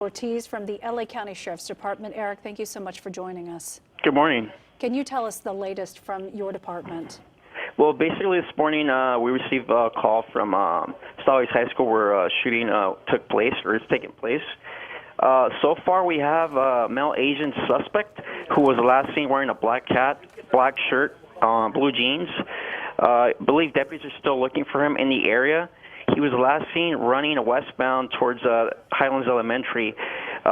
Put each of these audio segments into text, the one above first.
Ortiz from the LA County Sheriff's Department. Eric, thank you so much for joining us. Good morning. Can you tell us the latest from your department? Well, basically this morning we received a call from Saugus High School where a shooting took place, or is taking place. So far we have a male Asian suspect who was last seen wearing a black hat, black shirt, blue jeans. I believe deputies are still looking for him in the area. He was last seen running westbound towards Highlands Elementary.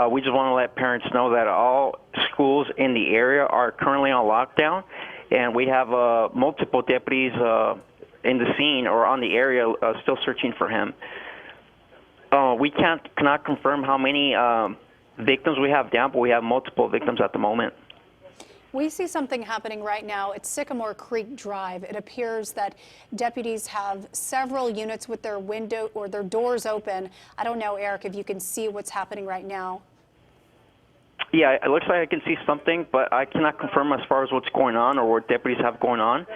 We just want to let parents know that all schools in the area are currently on lockdown, and we have multiple deputies in the scene or on the area still searching for him. We cannot confirm how many victims we have down, but we have multiple victims at the moment. We see something happening right now at Sycamore Creek Drive. It appears that deputies have several units with their window or their doors open. I don't know, Eric, if you can see what's happening right now. Yeah, it looks like I can see something, but I cannot confirm as far as what's going on or what deputies have going on.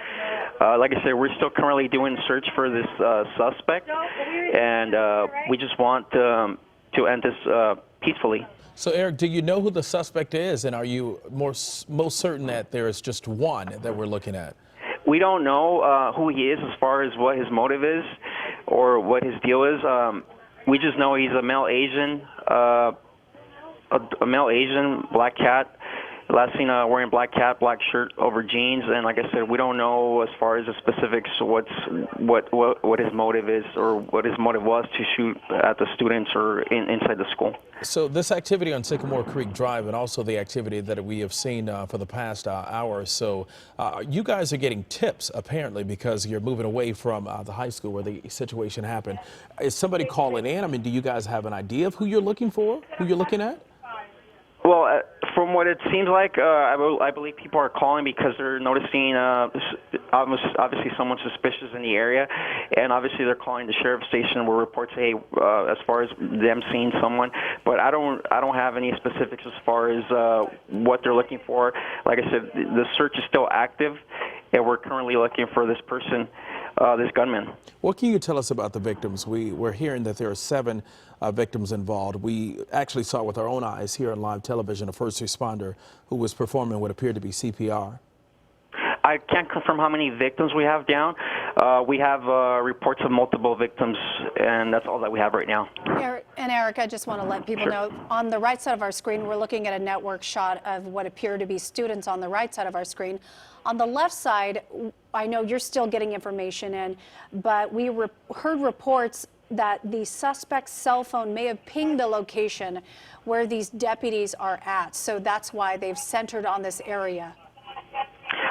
Like I said, we're still currently doing search for this suspect, and we just want to end this peacefully. So, Eric, do you know who the suspect is, and are you most certain that there is just one that we're looking at? We don't know who he is as far as what his motive is or what his deal is. We just know he's a male Asian, black cat. Last seen wearing black cap, black shirt over jeans, and like I said, we don't know as far as the specifics what his motive is or what his motive was to shoot at the students or inside the school. So this activity on Sycamore Creek Drive and also the activity that we have seen for the past hour or so, you guys are getting tips apparently because you're moving away from the high school where the situation happened. Is somebody calling in? I mean, do you guys have an idea of who you're looking for, who you're looking at? Well, from what it seems like, I believe people are calling because they're noticing obviously someone suspicious in the area, and obviously they're calling the sheriff's station where reports, hey, as far as them seeing someone. But I don't have any specifics as far as what they're looking for. Like I said, the search is still active, and we're currently looking for this person, this gunman. What can you tell us about the victims? We're hearing that there are 7 victims involved. We actually saw with our own eyes here on live television a first responder who was performing what appeared to be CPR. I can't confirm how many victims we have down. We have reports of multiple victims, and that's all that we have right now. Eric, I just want to let people know, on the right side of our screen, we're looking at a network shot of what appear to be students on the right side of our screen. On the left side, I know you're still getting information in, but we heard reports that the suspect's cell phone may have pinged the location where these deputies are at. So that's why they've centered on this area.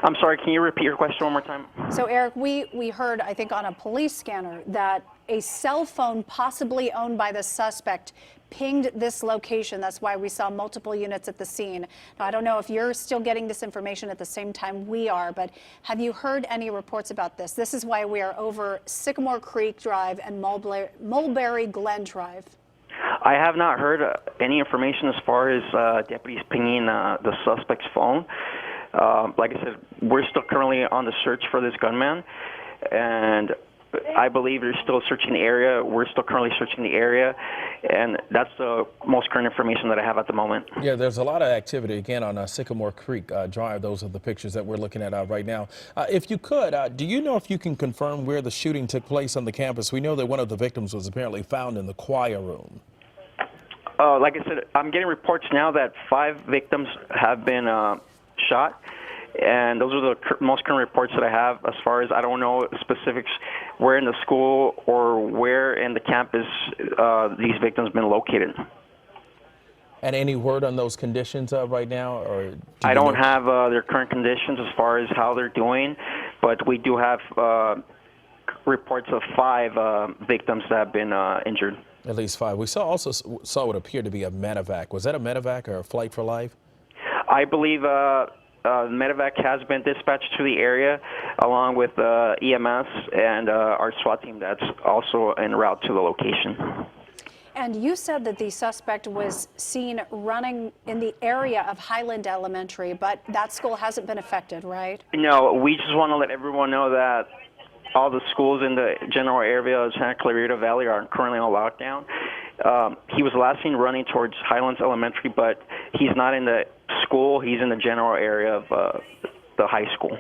I'm sorry, can you repeat your question one more time? So, Eric, we heard, I think, on a police scanner that a cell phone possibly owned by the suspect pinged this location. That's why we saw multiple units at the scene. Now, I don't know if you're still getting this information at the same time we are, but have you heard any reports about this? This is why we are over Sycamore Creek Drive and Mulberry Glen Drive. I have not heard any information as far as deputies pinging the suspect's phone. Like I said, we're still currently on the search for this gunman, and I believe they're still searching the area. We're still currently searching the area, and that's the most current information that I have at the moment. Yeah, there's a lot of activity again on Sycamore Creek Drive. Those are the pictures that we're looking at right now. If you could, do you know if you can confirm where the shooting took place on the campus? We know that one of the victims was apparently found in the choir room. Like I said, I'm getting reports now that 5 victims have been shot, and those are the most current reports that I have. As far as I don't know specifics where in the school or where in the campus these victims have been located. And any word on those conditions right now? Or I don't have their current conditions as far as how they're doing, but we do have reports of 5 victims that have been injured. At least 5. We also saw what appeared to be a medevac. Was that a medevac or a flight for life? I believe medevac has been dispatched to the area along with EMS and our SWAT team that's also en route to the location. And you said that the suspect was seen running in the area of Highland Elementary, but that school hasn't been affected, right? No, we just want to let everyone know that all the schools in the general area of Santa Clarita Valley are currently on lockdown. He was last seen running towards Highlands Elementary, but he's not in the school. He's in the general area of the high school.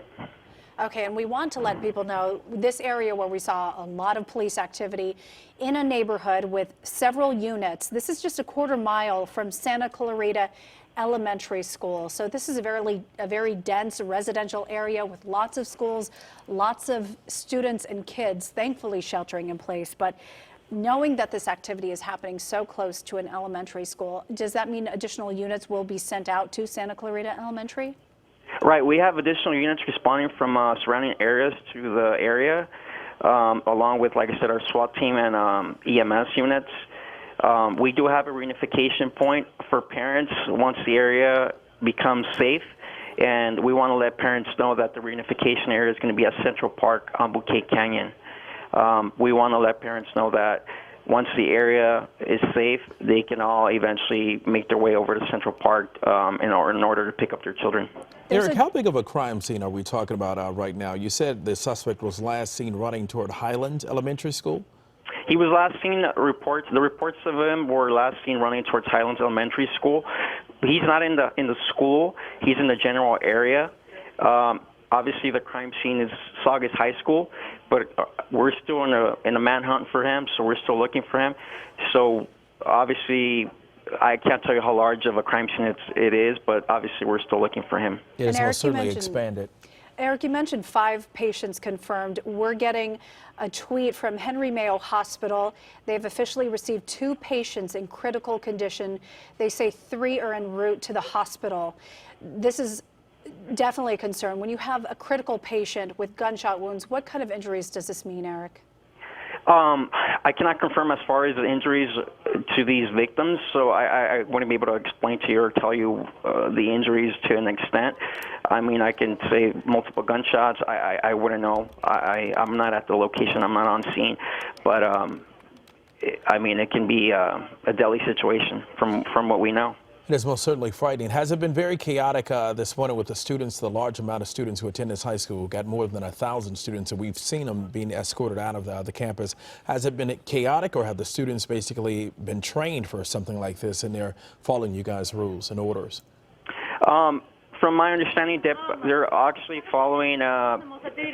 Okay, and we want to let people know this area where we saw a lot of police activity in a neighborhood with several units. This is just a quarter mile from Santa Clarita Elementary School. So this is a very dense residential area with lots of schools, lots of students and kids, thankfully sheltering in place. But knowing that this activity is happening so close to an elementary school, does that mean additional units will be sent out to Santa Clarita Elementary? Right, we have additional units responding from surrounding areas to the area, along with, like I said, our SWAT team and EMS units. We do have a reunification point for parents once the area becomes safe, and we want to let parents know that the reunification area is going to be at Central Park on Bouquet Canyon. We want to let parents know that once the area is safe, they can all eventually make their way over to Central Park in order to pick up their children. Eric, how big of a crime scene are we talking about right now? You said the suspect was last seen running toward Highlands Elementary School? He was last seen, the reports of him were last seen running towards Highlands Elementary School. He's not in the school. He's in the general area. Obviously, the crime scene is Saugus High School, but we're still in a manhunt for him, so we're still looking for him. So obviously, I can't tell you how large of a crime scene it is, but obviously we're still looking for him. It is most certainly expanded. Eric, you mentioned 5 patients confirmed. We're getting a tweet from Henry Mayo Hospital. They've officially received 2 patients in critical condition. They say 3 are en route to the hospital. This is definitely a concern. When you have a critical patient with gunshot wounds, what kind of injuries does this mean, Eric? I cannot confirm as far as the injuries to these victims, so I wouldn't be able to explain to you or tell you the injuries to an extent. I mean, I can say multiple gunshots. I wouldn't know. I'm not at the location. I'm not on scene. But, I mean, it can be a deadly situation from what we know. It is most certainly frightening. Has it been very chaotic this morning with the students, the large amount of students who attend this high school? We've got more than 1,000 students, and we've seen them being escorted out of the campus. Has it been chaotic, or have the students basically been trained for something like this and they're following you guys' rules and orders? From my understanding, they're actually following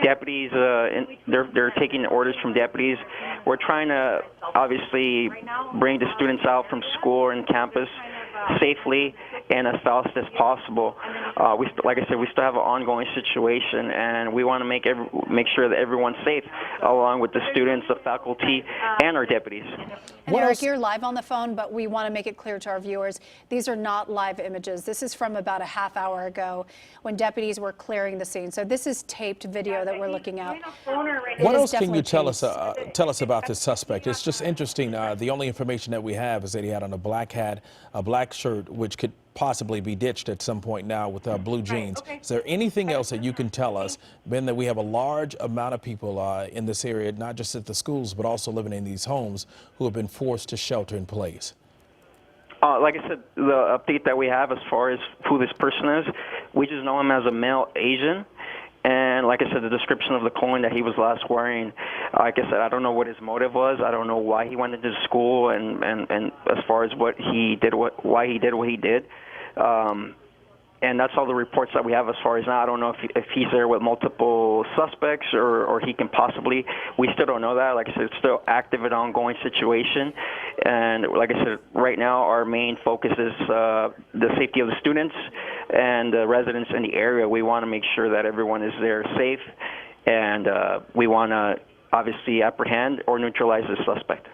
deputies. They're taking orders from deputies. We're trying to obviously bring the students out from school and campus safely and as fast as possible. Like I said, we still have an ongoing situation, and we want to make sure that everyone's safe, along with the students, the faculty, and our deputies. And Eric, you're live on the phone, but we want to make it clear to our viewers, these are not live images. This is from about a half hour ago when deputies were clearing the scene. So this is taped video that we're looking at. What else can you tell us about this suspect? It's just interesting. The only information that we have is that he had on a black hat, a black shirt, which could possibly be ditched at some point now with blue jeans. Is there anything else that you can tell us, being that we have a large amount of people in this area, not just at the schools, but also living in these homes, who have been forced to shelter in place? Like I said, the update that we have as far as who this person is, we just know him as a male Asian. And like I said, the description of the clothing that he was last wearing, like I said, I don't know what his motive was. I don't know why he went into school, and as far as what he did, why he did what he did. And that's all the reports that we have as far as now. I don't know if he's there with multiple suspects or he can possibly. We still don't know that. Like I said, it's still active and ongoing situation. And like I said, right now our main focus is the safety of the students and the residents in the area. We want to make sure that everyone is there safe, and we want to obviously apprehend or neutralize the suspect.